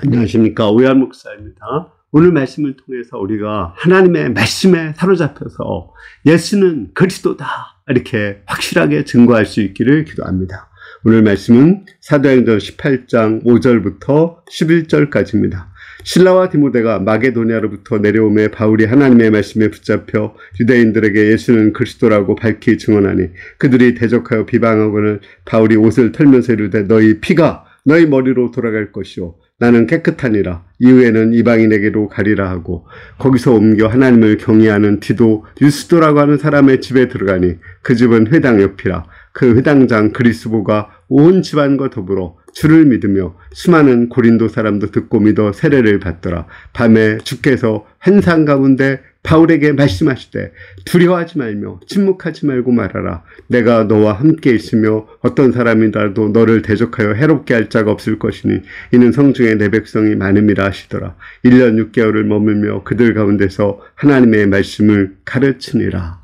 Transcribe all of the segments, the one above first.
안녕하십니까, 오해한 목사입니다. 오늘 말씀을 통해서 우리가 하나님의 말씀에 사로잡혀서 예수는 그리스도다 이렇게 확실하게 증거할 수 있기를 기도합니다. 오늘 말씀은 사도행전 18장 5절부터 11절까지입니다. 실라와 디모데가 마게도냐로부터 내려오매 바울이 하나님의 말씀에 붙잡혀 유대인들에게 예수는 그리스도라고 밝히 증언하니 그들이 대적하여 비방하거늘 바울이 옷을 털면서 이르되 너희 피가 너희 머리로 돌아갈 것이요 나는 깨끗하니라. 이후에는 이방인에게로 가리라 하고 거기서 옮겨 하나님을 경외하는 디도 유스도라고 하는 사람의 집에 들어가니 그 집은 회당 옆이라. 그 회당장 그리스보가 온 집안과 더불어 주를 믿으며 수많은 고린도 사람도 듣고 믿어 세례를 받더라. 밤에 주께서 환상 가운데 바울에게 말씀하시되 두려워하지 말며 침묵하지 말고 말하라. 내가 너와 함께 있으며 어떤 사람이라도 너를 대적하여 해롭게 할 자가 없을 것이니 이는 성중에 내 백성이 많음이라 하시더라. 1년 6개월을 머물며 그들 가운데서 하나님의 말씀을 가르치니라.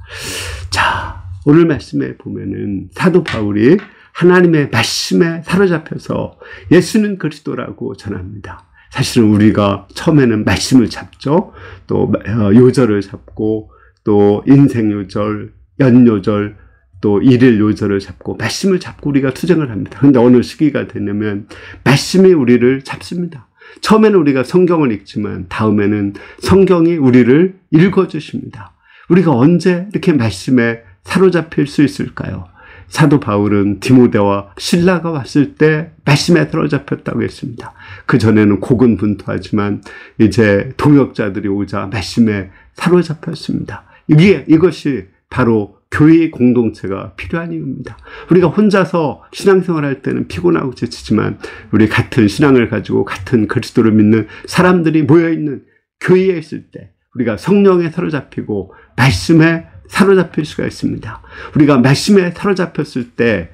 자, 오늘 말씀에 보면은 사도 바울이 하나님의 말씀에 사로잡혀서 예수는 그리스도라고 전합니다. 사실은 우리가 처음에는 말씀을 잡죠. 또 요절을 잡고 또 인생 요절, 연 요절, 또 일일 요절을 잡고 말씀을 잡고 우리가 투쟁을 합니다. 그런데 어느 시기가 되냐면 말씀이 우리를 잡습니다. 처음에는 우리가 성경을 읽지만 다음에는 성경이 우리를 읽어주십니다. 우리가 언제 이렇게 말씀에 사로잡힐 수 있을까요? 사도 바울은 디모데와 실라가 왔을 때 말씀에 사로잡혔다고 했습니다. 그전에는 고군분투하지만 이제 동역자들이 오자 말씀에 사로잡혔습니다. 이것이 바로 교회의 공동체가 필요한 이유입니다. 우리가 혼자서 신앙생활할 때는 피곤하고 지치지만 우리 같은 신앙을 가지고 같은 그리스도를 믿는 사람들이 모여있는 교회에 있을 때 우리가 성령에 사로잡히고 말씀에 사로잡힐 수가 있습니다. 우리가 말씀에 사로잡혔을 때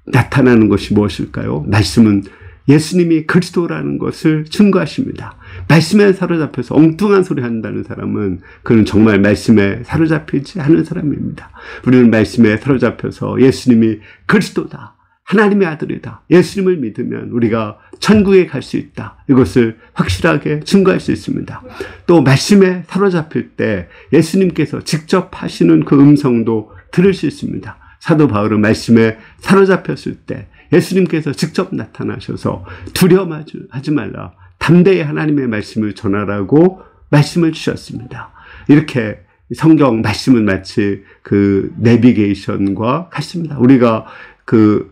나타나는 것이 무엇일까요? 말씀은 예수님이 그리스도라는 것을 증거하십니다. 말씀에 사로잡혀서 엉뚱한 소리 한다는 사람은 그는 정말 말씀에 사로잡히지 않은 사람입니다. 우리는 말씀에 사로잡혀서 예수님이 그리스도다, 하나님의 아들이다, 예수님을 믿으면 우리가 천국에 갈 수 있다, 이것을 확실하게 증거할 수 있습니다. 또 말씀에 사로잡힐 때 예수님께서 직접 하시는 그 음성도 들을 수 있습니다. 사도 바울은 말씀에 사로잡혔을 때 예수님께서 직접 나타나셔서 두려워하지 말라, 담대히 하나님의 말씀을 전하라고 말씀을 주셨습니다. 이렇게 성경 말씀은 마치 그 내비게이션과 같습니다. 우리가 그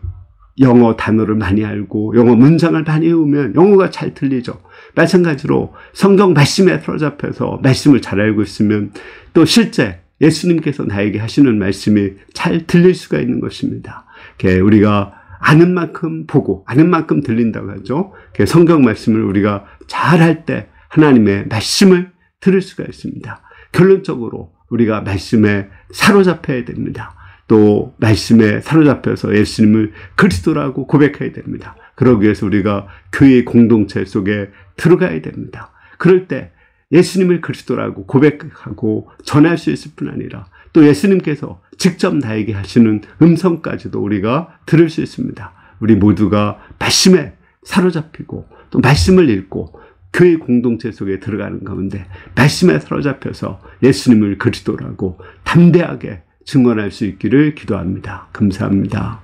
영어 단어를 많이 알고 영어 문장을 많이 외우면 영어가 잘 들리죠. 마찬가지로 성경 말씀에 사로잡혀서 말씀을 잘 알고 있으면 또 실제 예수님께서 나에게 하시는 말씀이 잘 들릴 수가 있는 것입니다. 우리가 아는 만큼 보고 아는 만큼 들린다고 하죠. 성경 말씀을 우리가 잘 할 때 하나님의 말씀을 들을 수가 있습니다. 결론적으로 우리가 말씀에 사로잡혀야 됩니다. 또 말씀에 사로잡혀서 예수님을 그리스도라고 고백해야 됩니다. 그러기 위해서 우리가 교회의 공동체 속에 들어가야 됩니다. 그럴 때 예수님을 그리스도라고 고백하고 전할 수 있을 뿐 아니라 또 예수님께서 직접 나에게 하시는 음성까지도 우리가 들을 수 있습니다. 우리 모두가 말씀에 사로잡히고 또 말씀을 읽고 교회 공동체 속에 들어가는 가운데 말씀에 사로잡혀서 예수님을 그리스도라고 담대하게 증언할 수 있기를 기도합니다. 감사합니다.